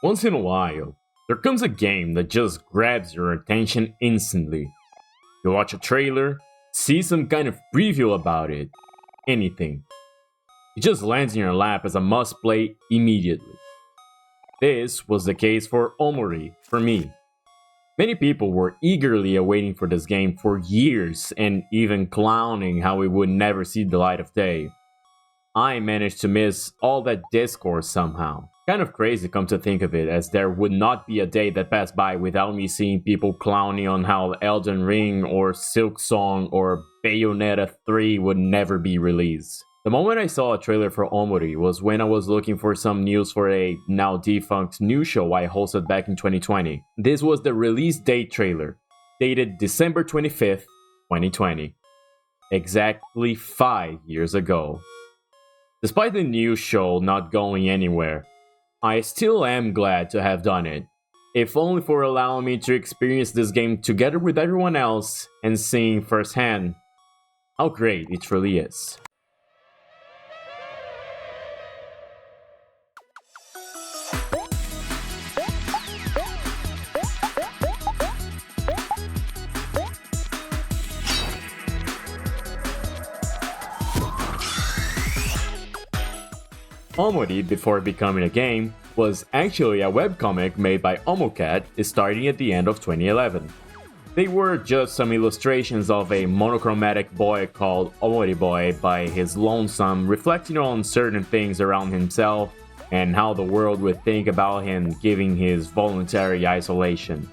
Once in a while, there comes a game that just grabs your attention instantly. You watch a trailer, see some kind of preview about it, anything. It just lands in your lap as a must play immediately. This was the case for Omori for me. Many people were eagerly awaiting for this game for years and even clowning how it would never see the light of day. I managed to miss all that discourse somehow. Kind of crazy come to think of it, as there would not be a day that passed by without me seeing people clowning on how Elden Ring or Silksong or Bayonetta 3 would never be released. The moment I saw a trailer for Omori was when I was looking for some news for a now defunct news show I hosted back in 2020. This was the release date trailer, dated December 25th, 2020. Exactly 5 years ago. Despite the news show not going anywhere, I still am glad to have done it, if only for allowing me to experience this game together with everyone else and seeing firsthand how great it truly is. Omori, before becoming a game, was actually a webcomic made by OMOCAT starting at the end of 2011. They were just some illustrations of a monochromatic boy called Omori Boy by his lonesome, reflecting on certain things around himself and how the world would think about him given his voluntary isolation.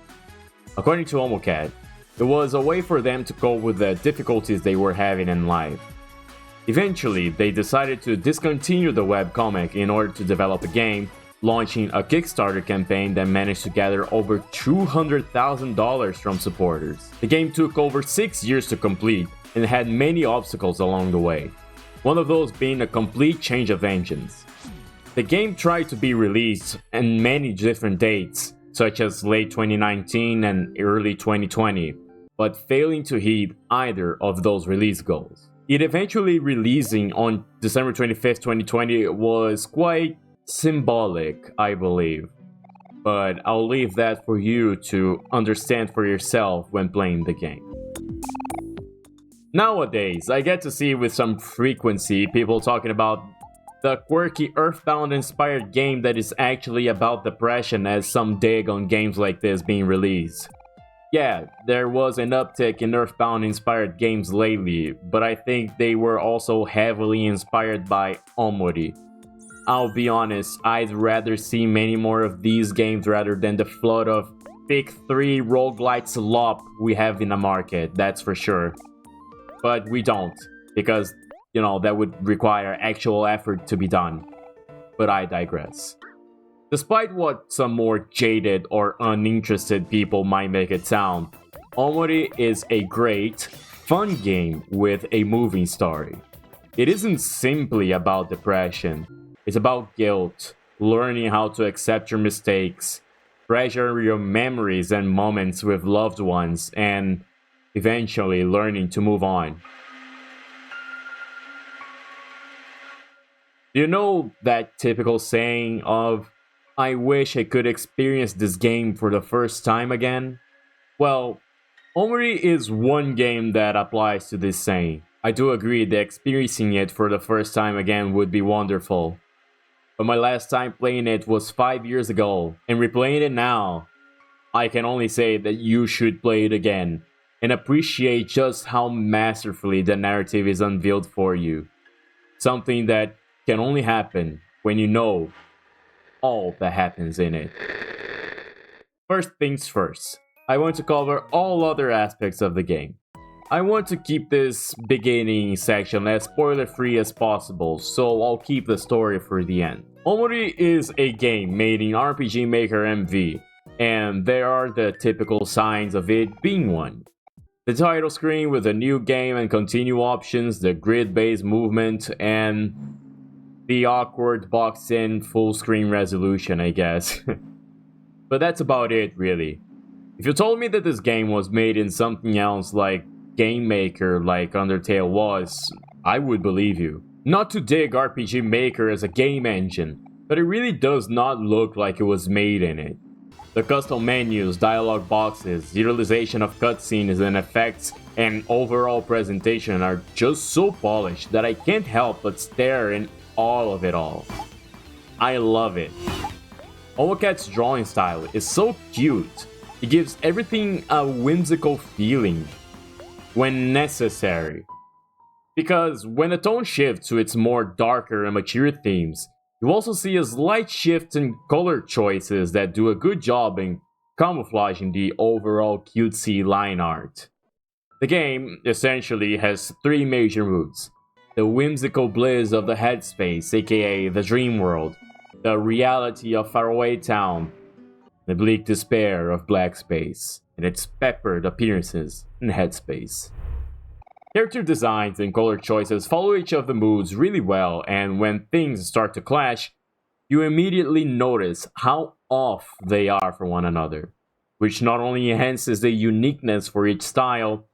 According to OMOCAT, it was a way for them to cope with the difficulties they were having in life. Eventually, they decided to discontinue the webcomic in order to develop a game, launching a Kickstarter campaign that managed to gather over $200,000 from supporters. The game took over 6 years to complete and had many obstacles along the way, one of those being a complete change of engines. The game tried to be released on many different dates, such as late 2019 and early 2020, but failing to hit either of those release goals. It eventually releasing on December 25th, 2020 was quite symbolic, I believe. But I'll leave that for you to understand for yourself when playing the game. Nowadays, I get to see with some frequency people talking about the quirky Earthbound inspired game that is actually about depression as some dig on games like this being released. Yeah, there was an uptick in Earthbound-inspired games lately, but I think they were also heavily inspired by Omori. I'll be honest, I'd rather see many more of these games rather than the flood of Pick 3 roguelite slop we have in the market, that's for sure. But we don't, because, that would require actual effort to be done. But I digress. Despite what some more jaded or uninterested people might make it sound, Omori is a great, fun game with a moving story. It isn't simply about depression, it's about guilt, learning how to accept your mistakes, treasure your memories and moments with loved ones, and eventually learning to move on. You know that typical saying of, "I wish I could experience this game for the first time again"? Well, Omori is one game that applies to this saying. I do agree that experiencing it for the first time again would be wonderful. But my last time playing it was 5 years ago, and replaying it now, I can only say that you should play it again, and appreciate just how masterfully the narrative is unveiled for you. Something that can only happen when you know all that happens in it. First things first, I want to cover all other aspects of the game. I want to keep this beginning section as spoiler-free as possible, so I'll keep the story for the end. Omori is a game made in RPG Maker MV, and there are the typical signs of it being one. The title screen with the new game and continue options, the grid-based movement, and the awkward boxed-in full-screen resolution, I guess. But that's about it, really. If you told me that this game was made in something else like Game Maker, like Undertale was, I would believe you. Not to dig RPG Maker as a game engine, but it really does not look like it was made in it. The custom menus, dialogue boxes, utilization of cutscenes and effects, and overall presentation are just so polished that I can't help but stare in awe of it all. I love it. OMOCAT's drawing style is so cute. It gives everything a whimsical feeling when necessary. Because when the tone shifts to its more darker and mature themes, you also see a slight shift in color choices that do a good job in camouflaging the overall cutesy line art. The game essentially has three major moods: the whimsical bliss of the headspace, aka the dream world, the reality of faraway town, the bleak despair of black space, and its peppered appearances in headspace. Character designs and color choices follow each of the moods really well, and when things start to clash, you immediately notice how off they are from one another, which not only enhances the uniqueness for each style,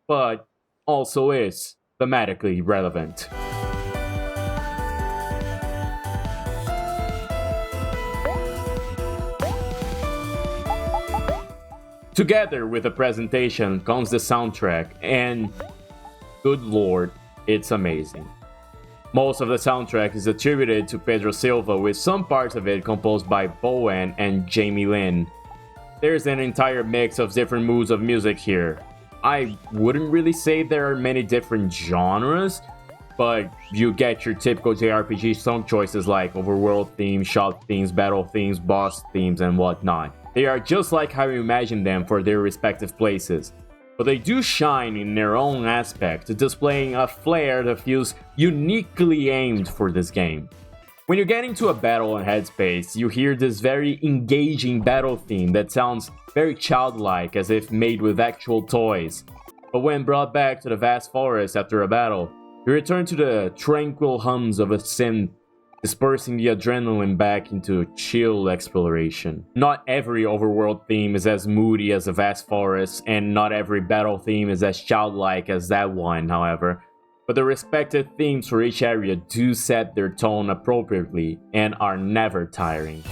but also is thematically relevant. Together with the presentation comes the soundtrack, and good lord, it's amazing. Most of the soundtrack is attributed to Pedro Silva, with some parts of it composed by Bowen and Jamie Lynn. There's an entire mix of different moods of music here. I wouldn't really say there are many different genres, but you get your typical JRPG song choices like overworld themes, shot themes, battle themes, boss themes, and whatnot. They are just like how you imagine them for their respective places, but they do shine in their own aspect, displaying a flair that feels uniquely aimed for this game. When you get into a battle in Headspace, you hear this very engaging battle theme that sounds very childlike, as if made with actual toys. But when brought back to the vast forest after a battle, you return to the tranquil hums of a synth, dispersing the adrenaline back into chill exploration. Not every overworld theme is as moody as a vast forest, and not every battle theme is as childlike as that one, however. But the respective themes for each area do set their tone appropriately and are never tiring.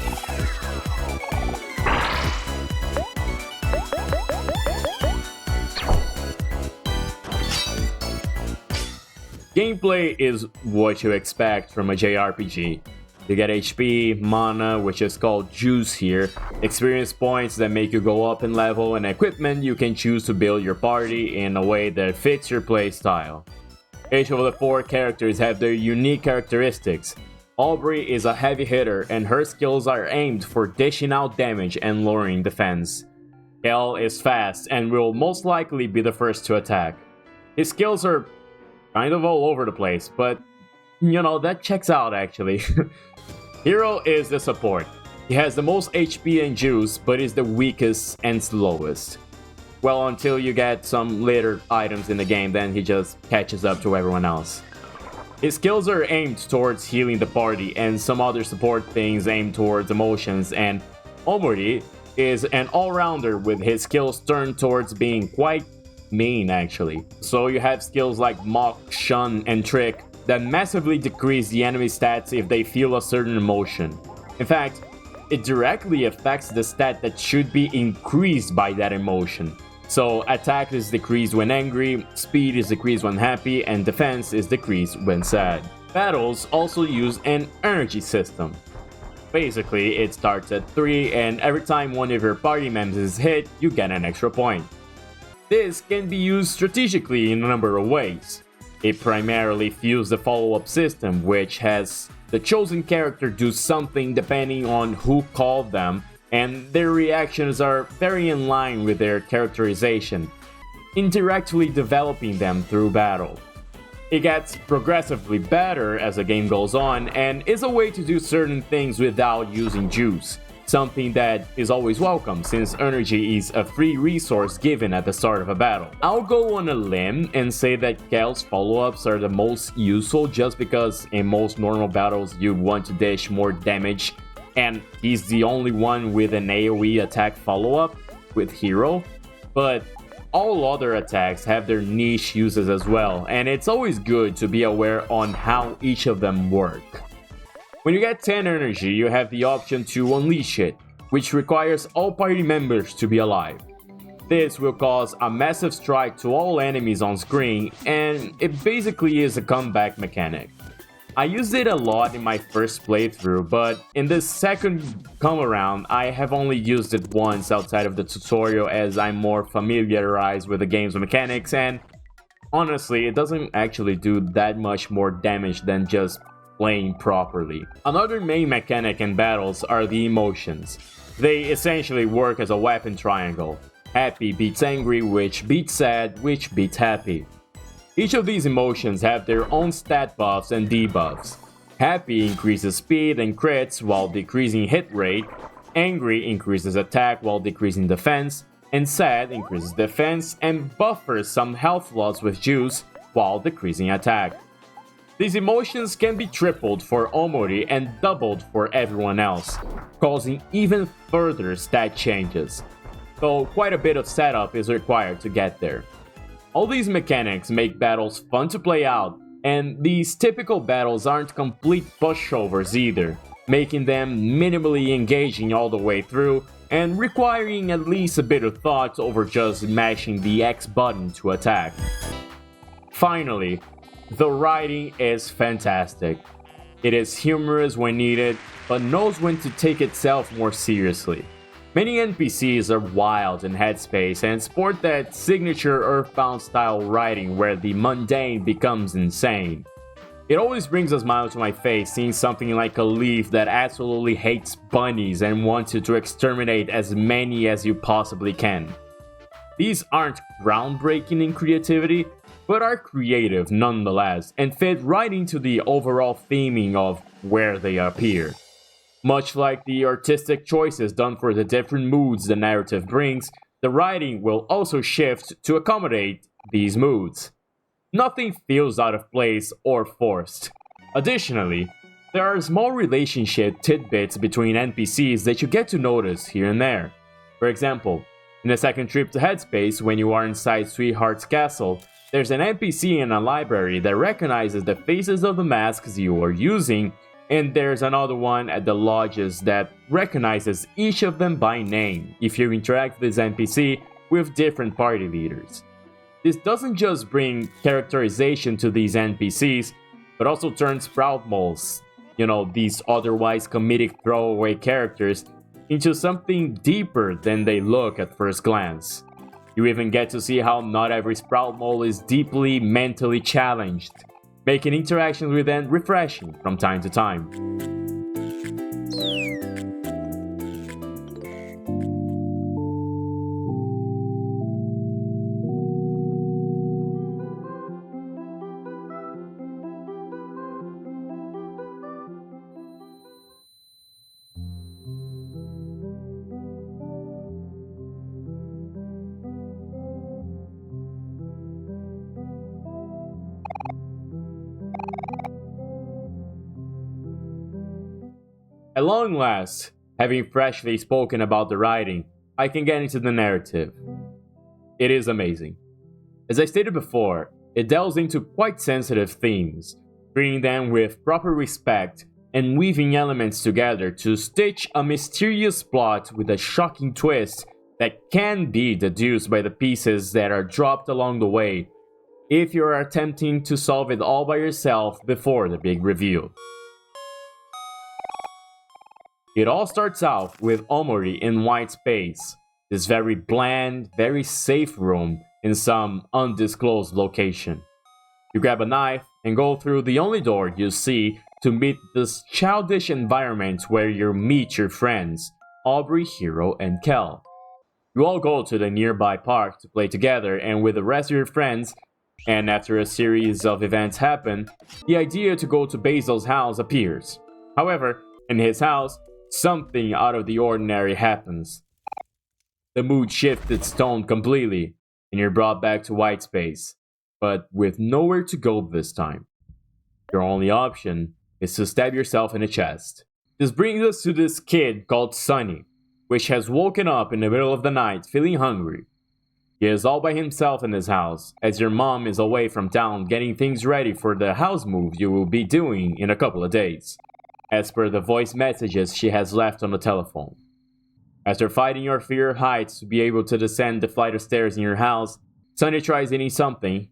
Gameplay is what you expect from a JRPG. You get HP, mana, which is called juice here, experience points that make you go up in level, and equipment you can choose to build your party in a way that fits your playstyle. Each of the four characters have their unique characteristics. Omori is a heavy hitter, and her skills are aimed for dishing out damage and lowering defense. Kel is fast and will most likely be the first to attack. His skills are kind of all over the place, but you know, that checks out actually. Hero is the support. He has the most HP and juice, but is the weakest and slowest. Well, until you get some later items in the game, then he just catches up to everyone else. His skills are aimed towards healing the party, and some other support things aimed towards emotions, and Omori is an all-rounder with his skills turned towards being quite mean actually. So you have skills like Mock, Shun, and Trick that massively decrease the enemy stats if they feel a certain emotion. In fact, it directly affects the stat that should be increased by that emotion. So attack is decreased when angry, speed is decreased when happy, and defense is decreased when sad. Battles also use an energy system. Basically, it starts at 3, and every time one of your party members is hit, you get an extra point. This can be used strategically in a number of ways. It primarily fuels the follow-up system, which has the chosen character do something depending on who called them, and their reactions are very in line with their characterization, indirectly developing them through battle. It gets progressively better as the game goes on, and is a way to do certain things without using juice, something that is always welcome since energy is a free resource given at the start of a battle. I'll go on a limb and say that Kel's follow-ups are the most useful just because in most normal battles you want to dish more damage, and he's the only one with an AoE attack follow-up with Hero, but all other attacks have their niche uses as well, and it's always good to be aware on how each of them work. When you get 10 energy, you have the option to unleash it, which requires all party members to be alive. This will cause a massive strike to all enemies on screen, and it basically is a comeback mechanic. I used it a lot in my first playthrough, but in this second come around, I have only used it once outside of the tutorial as I'm more familiarized with the game's mechanics, and honestly, it doesn't actually do that much more damage than just playing properly. Another main mechanic in battles are the emotions. They essentially work as a weapon triangle. Happy beats angry, which beats sad, which beats happy. Each of these emotions have their own stat buffs and debuffs. Happy increases speed and crits while decreasing hit rate, angry increases attack while decreasing defense, and sad increases defense and buffers some health loss with juice while decreasing attack. These emotions can be tripled for Omori and doubled for everyone else, causing even further stat changes, though quite a bit of setup is required to get there. All these mechanics make battles fun to play out, and these typical battles aren't complete pushovers either, making them minimally engaging all the way through and requiring at least a bit of thought over just mashing the X button to attack. Finally, the writing is fantastic. It is humorous when needed, but knows when to take itself more seriously. Many NPCs are wild in headspace and sport that signature Earthbound style writing where the mundane becomes insane. It always brings a smile to my face seeing something like a leaf that absolutely hates bunnies and wants you to exterminate as many as you possibly can. These aren't groundbreaking in creativity, but are creative nonetheless and fit right into the overall theming of where they appear. Much like the artistic choices done for the different moods the narrative brings, the writing will also shift to accommodate these moods. Nothing feels out of place or forced. Additionally, there are small relationship tidbits between NPCs that you get to notice here and there. For example, in the second trip to Headspace, when you are inside Sweetheart's castle, there's an NPC in a library that recognizes the faces of the masks you are using, and there's another one at the lodges that recognizes each of them by name if you interact with this NPC with different party leaders. This doesn't just bring characterization to these NPCs, but also turns Sprout Moles, these otherwise comedic throwaway characters, into something deeper than they look at first glance. You even get to see how not every Sprout Mole is deeply mentally challenged, making interactions with them refreshing from time to time. At long last, having freshly spoken about the writing, I can get into the narrative. It is amazing. As I stated before, it delves into quite sensitive themes, treating them with proper respect and weaving elements together to stitch a mysterious plot with a shocking twist that can be deduced by the pieces that are dropped along the way if you are attempting to solve it all by yourself before the big reveal. It all starts out with Omori in white space, this very bland, very safe room in some undisclosed location. You grab a knife and go through the only door you see to meet this childish environment where you meet your friends, Aubrey, Hiro, and Kel. You all go to the nearby park to play together and with the rest of your friends, and after a series of events happen, the idea to go to Basil's house appears. However, in his house, something out of the ordinary happens. The mood shifts its tone completely, and you're brought back to white space, but with nowhere to go this time. Your only option is to stab yourself in the chest. This brings us to this kid called Sunny, which has woken up in the middle of the night feeling hungry. He is all by himself in his house, as your mom is away from town getting things ready for the house move you will be doing in a couple of days. as per the voice messages she has left on the telephone. After fighting your fear of heights to be able to descend the flight of stairs in your house, Sunny tries eating something,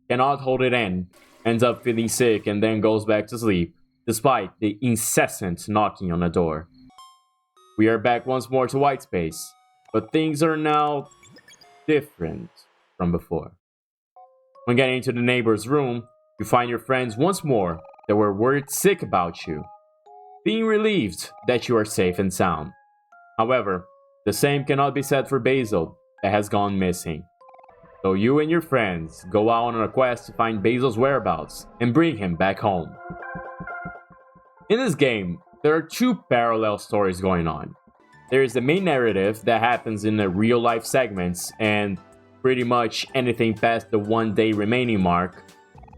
cannot hold it in, ends up feeling sick and then goes back to sleep, despite the incessant knocking on the door. We are back once more to white space, but things are now different from before. When getting into the neighbor's room, you find your friends once more that were worried sick about you, being relieved that you are safe and sound. However, the same cannot be said for Basil, that has gone missing. So you and your friends go out on a quest to find Basil's whereabouts and bring him back home. In this game, there are two parallel stories going on. There is the main narrative that happens in the real life segments and pretty much anything past the 1 day remaining mark,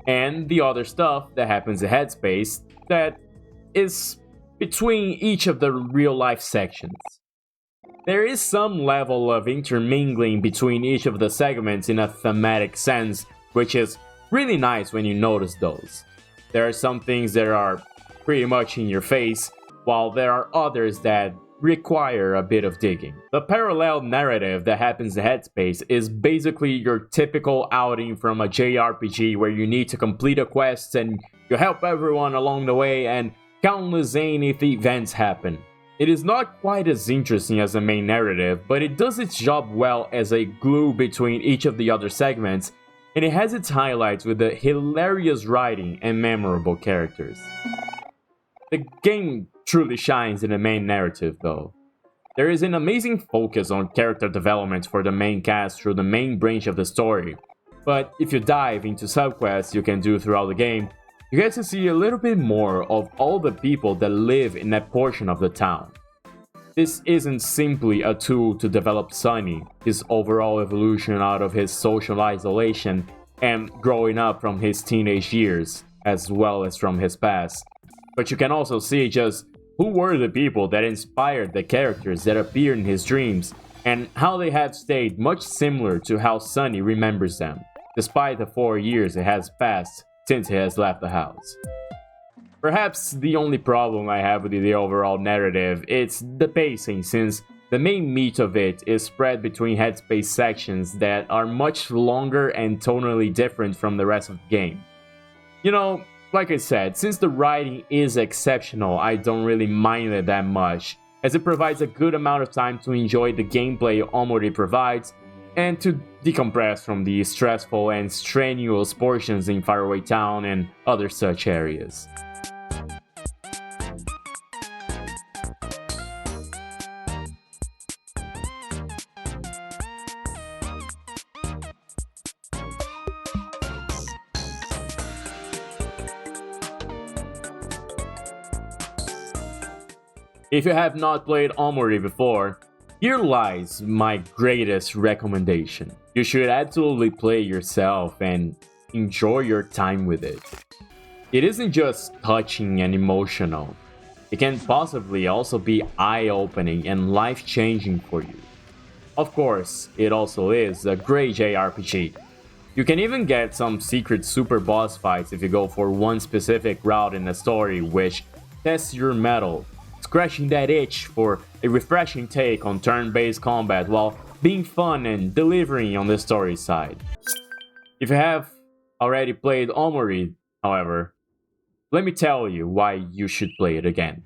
and the other stuff that happens in Headspace that is between each of the real life sections. There is some level of intermingling between each of the segments in a thematic sense, which is really nice when you notice those. There are some things that are pretty much in your face, while there are others that require a bit of digging. The parallel narrative that happens in Headspace is basically your typical outing from a JRPG where you need to complete a quest and you help everyone along the way and countless zany events happen. It is not quite as interesting as the main narrative, but it does its job well as a glue between each of the other segments, and it has its highlights with the hilarious writing and memorable characters. The game truly shines in the main narrative though. There is an amazing focus on character development for the main cast through the main branch of the story, but if you dive into subquests you can do throughout the game, you get to see a little bit more of all the people that live in that portion of the town. This isn't simply a tool to develop Sunny, his overall evolution out of his social isolation and growing up from his teenage years, as well as from his past. But you can also see just who were the people that inspired the characters that appear in his dreams, and how they have stayed much similar to how Sunny remembers them, despite the 4 years it has passed since he has left the house. Perhaps the only problem I have with the overall narrative is the pacing, since the main meat of it is spread between Headspace sections that are much longer and tonally different from the rest of the game. You know, like I said, since the writing is exceptional, I don't really mind it that much, as it provides a good amount of time to enjoy the gameplay Omori provides, and to decompress from the stressful and strenuous portions in Faraway Town and other such areas. If you have not played Omori before, here lies my greatest recommendation. You should absolutely play yourself and enjoy your time with it. It isn't just touching and emotional. It can possibly also be eye-opening and life-changing for you. Of course, it also is a great JRPG. You can even get some secret super boss fights if you go for one specific route in the story which tests your mettle, scratching that itch for a refreshing take on turn-based combat while being fun and delivering on the story side. If you have already played Omori, however, let me tell you why you should play it again.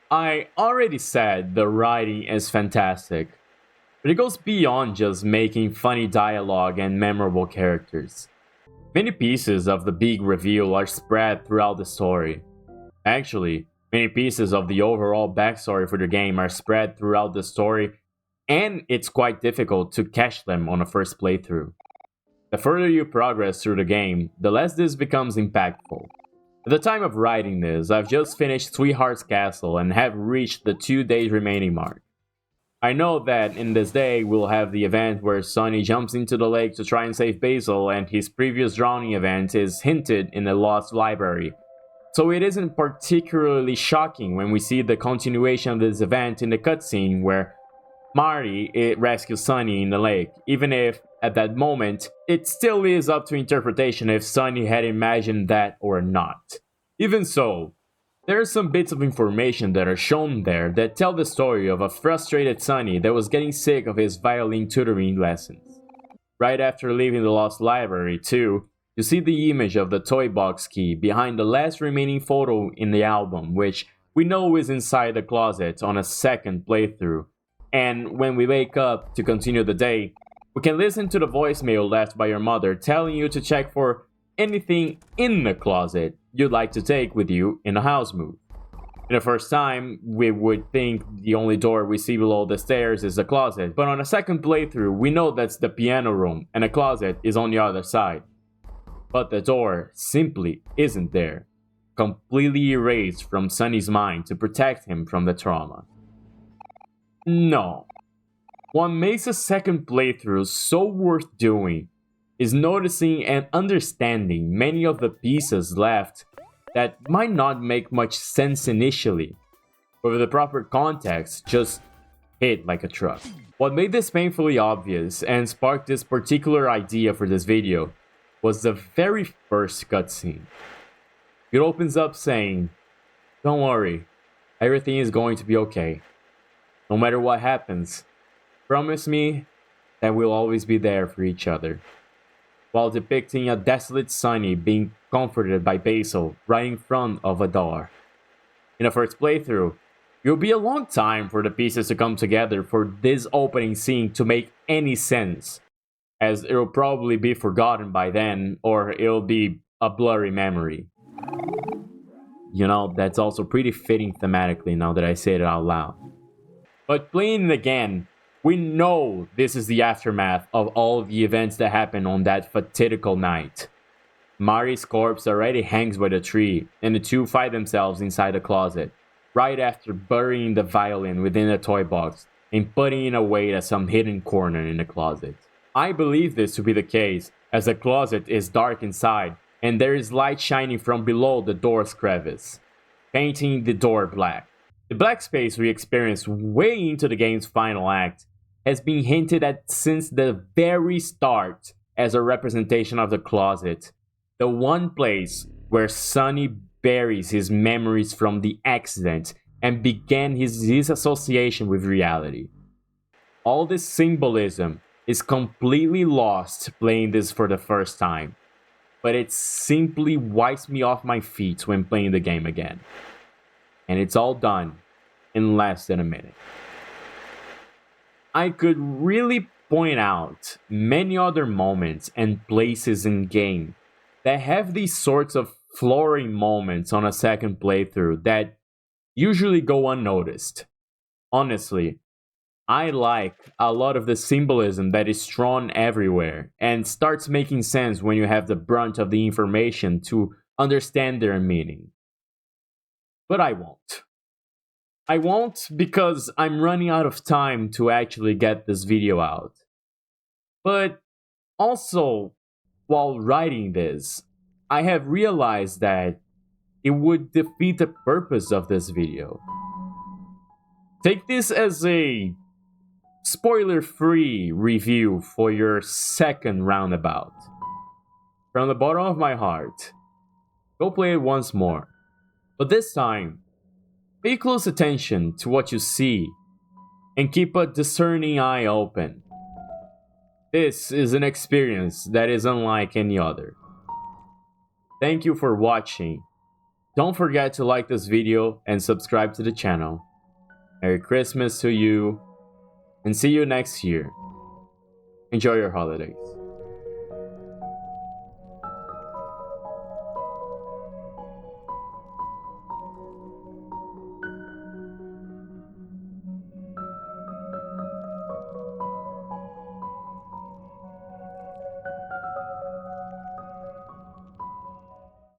I already said the writing is fantastic, but it goes beyond just making funny dialogue and memorable characters. Many pieces of the big reveal are spread throughout the story. Actually, many pieces of the overall backstory for the game are spread throughout the story, and it's quite difficult to catch them on a first playthrough. The further you progress through the game, the less this becomes impactful. At the time of writing this, I've just finished Sweetheart's Castle and have reached the 2 days remaining mark. I know that in this day we'll have the event where Sunny jumps into the lake to try and save Basil, and his previous drowning event is hinted in a lost library. So it isn't particularly shocking when we see the continuation of this event in the cutscene where Marty it rescues Sunny in the lake, even if, at that moment, it still is up to interpretation if Sunny had imagined that or not. Even so, there are some bits of information that are shown there that tell the story of a frustrated Sunny that was getting sick of his violin tutoring lessons. Right after leaving the Lost Library, too, you see the image of the toy box key behind the last remaining photo in the album, which we know is inside the closet on a second playthrough. And when we wake up to continue the day, we can listen to the voicemail left by your mother telling you to check for anything in the closet you'd like to take with you in a house move. In the first time, we would think the only door we see below the stairs is the closet, but on a second playthrough, we know that's the piano room and the closet is on the other side. But the door simply isn't there, completely erased from Sunny's mind to protect him from the trauma. No. What makes a second playthrough so worth doing is noticing and understanding many of the pieces left that might not make much sense initially, but with the proper context, just hit like a truck. What made this painfully obvious and sparked this particular idea for this video was the very first cutscene. It opens up saying, "Don't worry, everything is going to be okay. No matter what happens, promise me that we'll always be there for each other," while depicting a desolate Sunny being comforted by Basil right in front of a door. In the first playthrough, it'll be a long time for the pieces to come together for this opening scene to make any sense, as it'll probably be forgotten by then, or it'll be a blurry memory. You know, that's also pretty fitting thematically now that I say it out loud. But playing it again, we know this is the aftermath of all the events that happened on that fatidical night. Mari's corpse already hangs by the tree, and the two find themselves inside the closet, right after burying the violin within the toy box and putting it away at some hidden corner in the closet. I believe this to be the case, as the closet is dark inside, and there is light shining from below the door's crevice, painting the door black. The black space we experience way into the game's final act has been hinted at since the very start as a representation of the closet, the one place where Sunny buries his memories from the accident and began his disassociation with reality. All this symbolism is completely lost playing this for the first time, but it simply wipes me off my feet when playing the game again. And it's all done in less than a minute. I could really point out many other moments and places in game that have these sorts of flooring moments on a second playthrough that usually go unnoticed. Honestly, I like a lot of the symbolism that is drawn everywhere and starts making sense when you have the brunt of the information to understand their meaning. But I won't. I won't because I'm running out of time to actually get this video out. But also, while writing this, I have realized that it would defeat the purpose of this video. Take this as a spoiler-free review for your second roundabout. From the bottom of my heart, go play it once more. But this time, pay close attention to what you see and keep a discerning eye open. This is an experience that is unlike any other. Thank you for watching. Don't forget to like this video and subscribe to the channel. Merry Christmas to you, and see you next year. Enjoy your holidays.